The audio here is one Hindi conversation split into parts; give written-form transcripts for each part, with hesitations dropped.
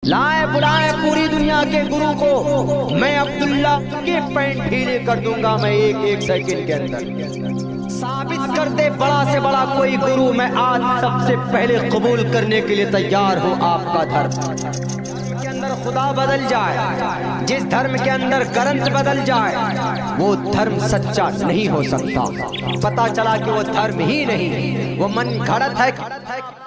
लाए बुलाए पूरी दुनिया के गुरु को, मैं अब्दुल्ला के पैंट ढीले कर दूंगा मैं एक सेकंड के अंदर। साबित कर दे बड़ा से बड़ा कोई गुरु, मैं आज सबसे पहले कबूल करने के लिए तैयार हूँ आपका धर्म। के अंदर खुदा बदल जाए, जिस धर्म के अंदर ग्रंथ बदल जाए, वो धर्म सच्चा नहीं हो सकता। पता चला कि वो धर्म ही नहीं, वो मन घड़त है।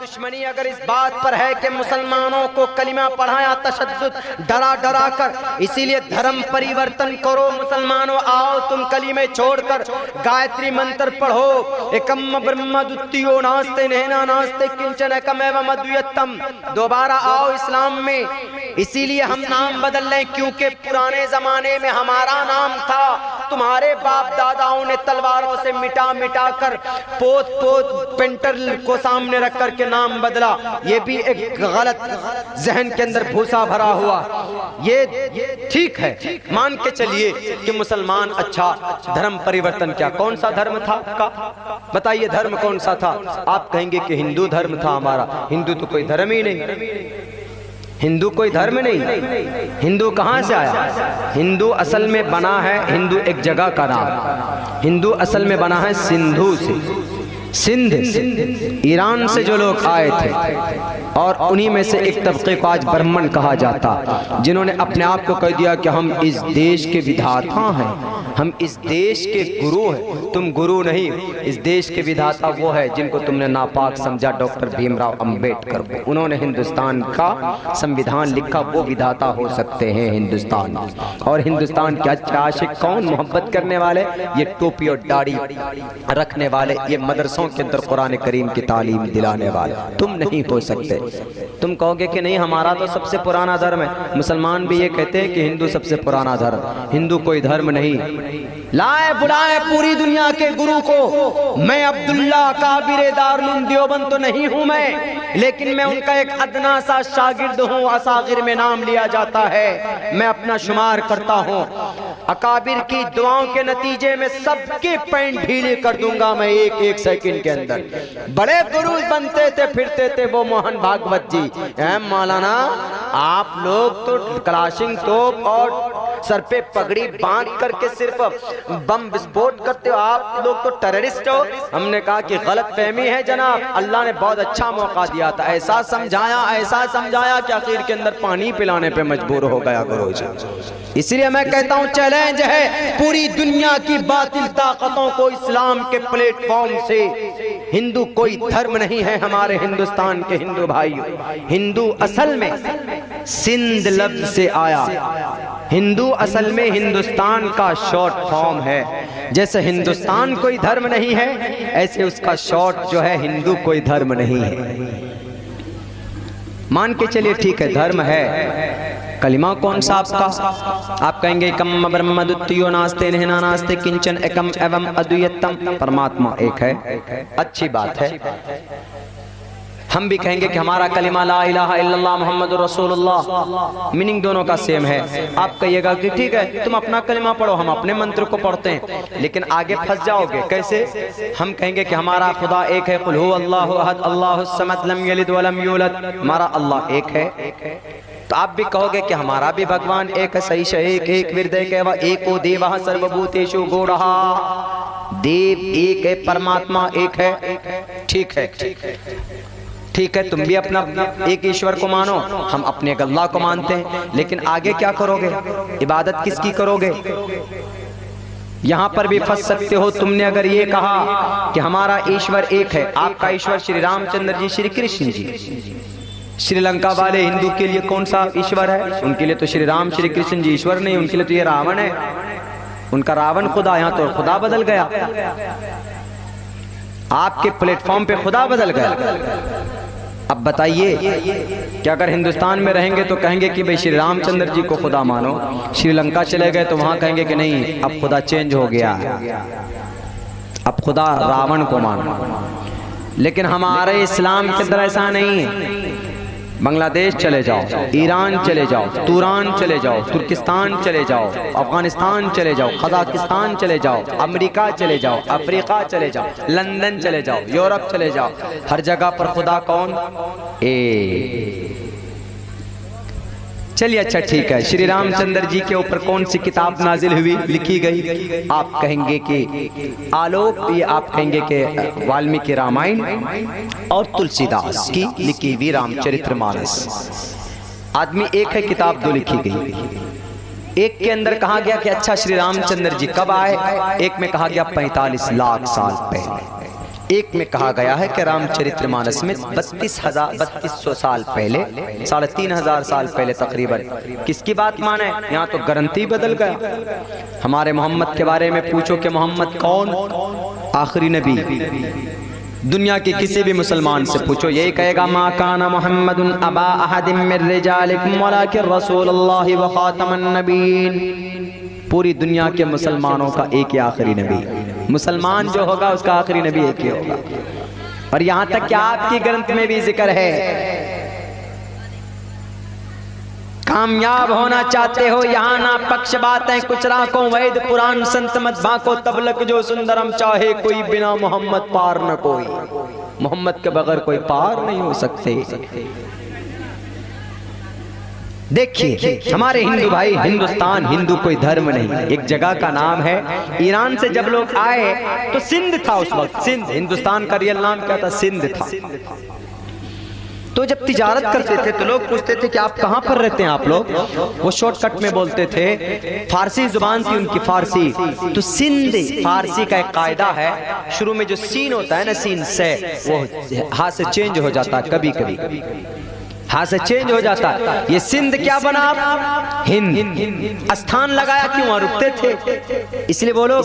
दुश्मनी अगर इस बात पर है कि मुसलमानों को कलिमा पढ़ाया तशद्दुद डरा डरा कर, इसीलिए धर्म परिवर्तन करो मुसलमानों, आओ तुम कलिमे छोड़कर गायत्री मंत्र पढ़ो। एकम ब्रह्म द्वितीयो नास्ते नैना नास्ते किंचन एकमेव अद्वितीयम। दोबारा आओ इस्लाम में। इसीलिए हम नाम बदल लें क्योंकि पुराने जमाने में हमारा नाम था, तुम्हारे बाप दादाओं ने तलवारों से मिटा मिटा कर पोत पोत पेंटर को सामने रख कर के नाम बदला। ये भी एक गलत जहन के अंदर भूसा भरा हुआ। ये ठीक है, मान के चलिए कि मुसलमान अच्छा, धर्म परिवर्तन क्या, कौन सा धर्म था का बताइए, धर्म कौन सा था? आप कहेंगे कि हिंदू धर्म था हमारा। हिंदू तो कोई धर्म ही नहीं, हिंदू कोई धर्म नहीं। हिंदू कहाँ से आया? हिंदू असल में बना है, हिंदू एक जगह का नाम, हिंदू असल में बना है सिंधु से, सिंध ईरान से जो लोग आए थे, और उन्हीं में से एक तबके को आज ब्राह्मण कहा जाता, जिन्होंने अपने आप को कह दिया कि हम इस देश के विधाता हैं, हम इस देश के गुरु हैं। तुम गुरु नहीं, इस देश के विधाता वो है जिनको तुमने नापाक समझा, डॉक्टर भीमराव अंबेडकर को। उन्होंने हिंदुस्तान का संविधान लिखा, वो विधाता हो सकते हैं हिंदुस्तान। और हिंदुस्तान के अच्छा आशिक कौन? मोहब्बत करने वाले, ये टोपी और दाढ़ी रखने वाले, ये मदरसों के अंदर कुरान करीम की तालीम दिलाने वाले। तुम नहीं हो सकते। तुम कहोगे कि नहीं हमारा तो सबसे पुराना धर्म है। मुसलमान भी ये कहते हैं कि हिंदू सबसे पुराना धर्म। हिंदू कोई धर्म नहीं। लाए बुलाए पूरी दुनिया के गुरु को, मैं अब्दुल्ला काबिर दारुल देवबंद तो नहीं हूं मैं, लेकिन मैं उनका एक अदना सा शागिर्द हूं। असागिर में नाम लिया जाता है, मैं अपना शुमार करता हूं। अकाबिर की दुआओं के नतीजे में सबके पैंट ढीले कर दूंगा मैं एक सेकंड के अंदर। बड़े गुरु बनते थे फिरते थे वो मोहन भागवत जी। मौलाना आप लोग तो क्लाशिंग तोप और सर पे पगड़ी बांध करके सिर्फ बम विस्फोट करते हो, आप लोग तो टेररिस्ट हो। हमने कहा कि गलत फहमी है जनाब, अल्लाह ने बहुत अच्छा मौका दिया था, ऐसा समझाया कि आखिर के अंदर पानी पिलाने पे मजबूर हो गया गुरु जी। इसलिए मैं कहता हूँ चैलेंज है पूरी दुनिया की बातिल ताकतों को इस्लाम के प्लेटफॉर्म से। हिंदू कोई धर्म नहीं है हमारे हिंदुस्तान के हिंदू भाइयों। हिंदू असल में सिंध लफ्ज से आया। हिंदू असल में हिंदुस्तान का शॉर्ट फॉर्म है। जैसे हिंदुस्तान कोई धर्म नहीं है, ऐसे उसका शॉर्ट जो है हिंदू कोई धर्म नहीं है। मान के चलिए ठीक है, धर्म है। कलिमा कौन सा आपका? आप कहेंगे कम ब्रह्म द्वितीयो नास्ते नैना नास्ते किंचन एकम एवं अद्वितीयम। परमात्मा एक है, अच्छी बात है। हम भी कहेंगे कि हमारा कलिमा ला इलाहा इल्लल्लाह मुहम्मदुर रसूलुल्लाह, मीनिंग दोनों का सेम है। आप कहिएगा कि ठीक है तुम अपना कलिमा पढ़ो, हम अपने मंत्र को पढ़ते हैं, लेकिन आगे फंस जाओगे। कैसे? हम कहेंगे कि हमारा खुदा एक है, कुल हु अल्लाहु अहद अल्लाहुस समद लम यलिद वलम यूलद, हमारा अल्लाह एक है। तो आप भी कहोगे कि हमारा भी भगवान एक है, सही है, एक हृदय केवा एको देवः सर्वभूतेषु गूढ़ः, देव एक है, परमात्मा एक है। ठीक है, तुम भी अपना एक ईश्वर को मानो, हम अपने अल्लाह को मानते हैं, लेकिन आगे क्या करोगे? इबादत किसकी करोगे? यहां पर भी फंस सकते हो। तुमने अगर ये कहा कि हमारा ईश्वर एक है, आपका ईश्वर श्री रामचंद्र जी, श्री कृष्ण जी। श्रीलंका वाले हिंदू के लिए कौन सा ईश्वर है? उनके लिए तो श्री राम श्री कृष्ण जी ईश्वर नहीं, उनके लिए तो ये रावण है, उनका रावण खुदा। यहाँ तो खुदा बदल गया, आपके प्लेटफॉर्म पे खुदा बदल गया। अब बताइए कि अगर हिंदुस्तान में रहेंगे तो कहेंगे कि भाई श्री रामचंद्र जी को खुदा मानो, श्रीलंका चले गए तो वहां कहेंगे कि नहीं अब खुदा चेंज हो गया, अब खुदा रावण को मानो। लेकिन हमारे इस्लाम के अंदर ऐसा नहीं है। बांग्लादेश चले जाओ, ईरान चले जाओ, तुरान चले जाओ, तुर्किस्तान चले जाओ, अफगानिस्तान चले जाओ, कजाकिस्तान चले जाओ, अमेरिका चले जाओ, अफ्रीका चले जाओ, लंदन चले जाओ, यूरोप चले जाओ, हर जगह पर खुदा कौन? चलिए अच्छा ठीक है। श्री रामचंद्र जी के ऊपर कौन सी किताब नाजिल हुई, लिखी गई? आप कहेंगे कि आलोक, ये आप कहेंगे कि वाल्मीकि रामायण और तुलसीदास की लिखी हुई रामचरितमानस। आदमी एक है, किताब दो लिखी गई। एक के अंदर कहा गया कि अच्छा श्री रामचंद्र जी कब आए, एक में कहा गया 45 लाख साल पहले, एक में कहा गया है कि रामचरितमानस में 3200 साल पहले, 3500 साल पहले तकरीबन। किसकी बात माने, यहाँ तो गारंटी बदल गया। हमारे मोहम्मद के बारे में पूछो कि मोहम्मद कौन, आखिरी नबी। दुनिया के किसी भी मुसलमान से पूछो, यही कहेगा मा काना मुहम्मदुन अबा अहदिम मिन रिजालिकुम वलाकिन रसूलुल्लाहि व खातमुन नबीय्यीन। पूरी दुनिया के मुसलमानों का एक ही आखिरी नबी, मुसलमान जो होगा उसका आखिरी नबी एक ही होगा। और यहां तक कि आपकी ग्रंथ में भी जिक्र है, कामयाब होना चाहते हो यहाँ ना पक्ष बातें कुछ राखो, वैद पुराण संत मत भाको, तब लग जो सुंदरम चाहे कोई, बिना मोहम्मद पार न कोई। मोहम्मद के बगैर कोई पार नहीं हो सकते। देखिए हमारे हिंदू भाई, हिंदुस्तान हिंदू कोई धर्म नहीं, एक जगह का नाम है। ईरान से जब लोग आए तो सिंध था उस वक्त, सिंध, हिंदुस्तान का रियल नाम क्या था, सिंध था। तो जब तिजारत करते थे तो लोग पूछते थे कि आप कहाँ पर रहते हैं आप लोग, वो शॉर्टकट में बोलते थे, फारसी जुबान थी उनकी फारसी, तो सिंध फारसी का एक कायदा है, शुरू में जो सीन होता है ना, सीन से वो हाथ से चेंज हो जाता है, कभी कभी हाथ से चेंज हो जाता। ये सिंध क्या बना, हिंद, स्थान लगाया क्यों, वहां रुकते थे इसलिए बोलो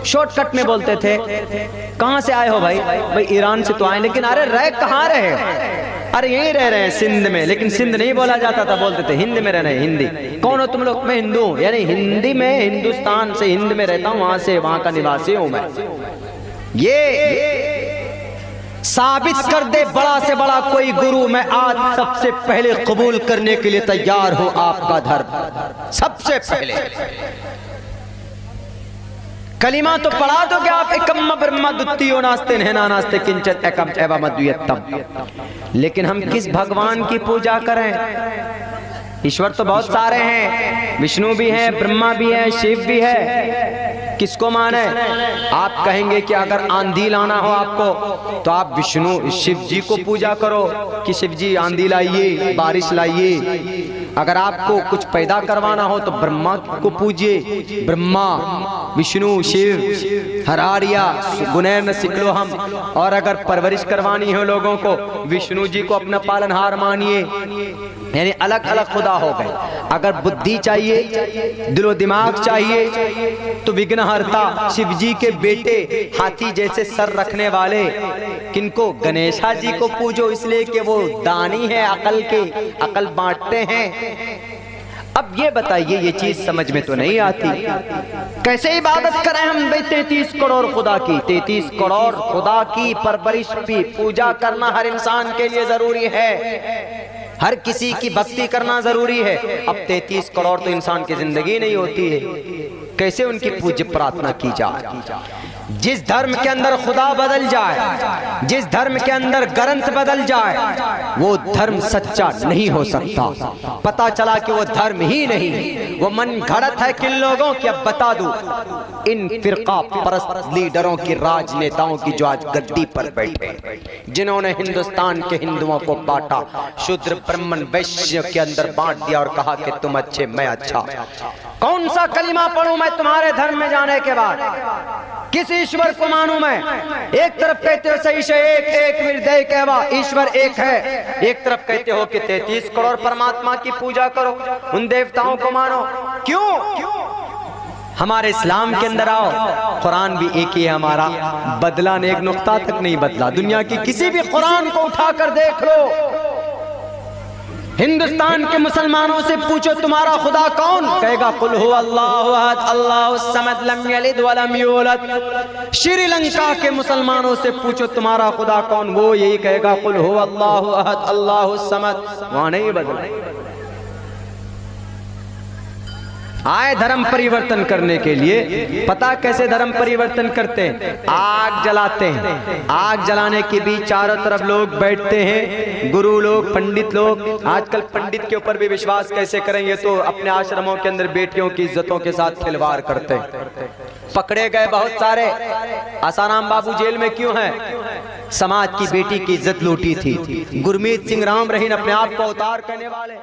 शॉर्टकट में बोलते थे। कहां से आए हो भाई, भाई ईरान से तो आए, लेकिन अरे रह कहां रहे, अरे यहीं रह रहे हैं सिंध में, लेकिन सिंध नहीं बोला जाता था, बोलते थे हिंद में रह रहे हैं। हिंदी कौन हो तुम लोग, मैं हिंदू हूं, यानी हिंदी में, हिंदुस्तान से, हिंद में रहता हूं, वहां से, वहां का निवासी हूं मैं। ये साबित कर दे बड़ा से बड़ा कोई गुरु, मैं आज सबसे पहले कबूल करने के लिए तैयार हूं आपका धर्म, सबसे पहले। कलिमा तो पढ़ा दो क्या आप, एकम ब्रह्म द्वितीयो नास्ते नहना नास्ते किंचित एकम एवं अद्वितीयम। लेकिन हम किस भगवान की पूजा करें? ईश्वर तो बहुत सारे हैं, विष्णु भी है, ब्रह्मा भी है, शिव भी है, किसको माने? आप कहेंगे कि अगर आंधी लाना हो आपको तो आप विष्णु शिव जी को पूजा करो कि शिव जी आंधी लाइए, बारिश लाइए। अगर आपको कुछ पैदा करवाना हो तो ब्रह्मा को पूजिए, ब्रह्मा, विष्णु, शिव, हरारिया, गुनैर न सिकलो हम। और अगर परवरिश करवानी हो लोगों को, विष्णु जी को अपना पालनहार मानिए, यानी अलग अलग खुदा हो गए। अगर बुद्धि चाहिए, दिलो दिमाग चाहिए तो विघ्नहर्ता शिव जी के बेटे, हाथी जैसे सर रखने वाले, किनको? गणेशा जी को पूजो, इसलिए कि वो दानी है अकल के, अकल बांटते हैं। अब ये बताइए, ये चीज समझ में तो नहीं आती, कैसे इबादत करें हम 33 करोड़ खुदा की, 33 करोड़ खुदा की परवरिश की पूजा करना हर इंसान के लिए जरूरी है, हर किसी की भक्ति करना जरूरी है। अब 33 करोड़ तो इंसान की जिंदगी नहीं होती है, कैसे उनकी पूज्य प्रार्थना की जाए? जिस धर्म के अंदर खुदा बदल जाए, जिस धर्म के अंदर ग्रंथ बदल जाए, वो धर्म सच्चा नहीं हो सकता। पता चला कि वो धर्म ही नहीं, वो मन घड़त है किन लोगों की। अब बता दूं, इन फिरका परस्त लीडरों की, राजनेताओं की, जो आज गद्दी पर बैठे, जिन्होंने हिंदुस्तान के हिंदुओं को बांटा, शूद्र ब्राह्मण वैश्य के अंदर बांट दिया और कहा कि तुम अच्छे मैं अच्छा। कौन सा कलिमा पढ़ूं मैं तुम्हारे धर्म में जाने के बाद? किस ईश्वर को मानूं मैं? एक तरफ कहते हो सही से एक एक हृदय कहवा, ईश्वर एक है, एक तरफ कहते हो कि 33 करोड़ परमात्मा की पूजा करो, उन देवताओं को मानो। क्यों? हमारे इस्लाम के अंदर आओ, कुरान भी एक ही है हमारा, बदला ने एक नुक्ता तक नहीं बदला। दुनिया की किसी भी कुरान को उठाकर देख लो, हिंदुस्तान के मुसलमानों से पूछो तुम्हारा खुदा कौन, कहेगा कुल हु अल्लाहु अहद अल्लाहु समद लम यलिद व लम यूलद। श्रीलंका के मुसलमानों से पूछो तुम्हारा खुदा कौन, वो यही कहेगा कुल हु अल्लाहु अहद अल्लाहु समद। वहां नहीं बदला। आए धर्म परिवर्तन करने के लिए। पता कैसे धर्म परिवर्तन करते हैं? आग जलाते हैं। आग जलाने के बीच चारों तरफ लोग बैठते हैं, गुरु लोग, पंडित लोग। आजकल पंडित के ऊपर भी विश्वास कैसे करेंगे, तो अपने आश्रमों के अंदर बेटियों की इज्जतों के साथ खिलवाड़ करते हैं। पकड़े गए बहुत सारे। आसाराम बाबू जेल में क्यों हैं? समाज की बेटी की इज्जत लूटी थी। गुरमीत सिंह राम रहीन अपने आप को अवतार कहने वाले।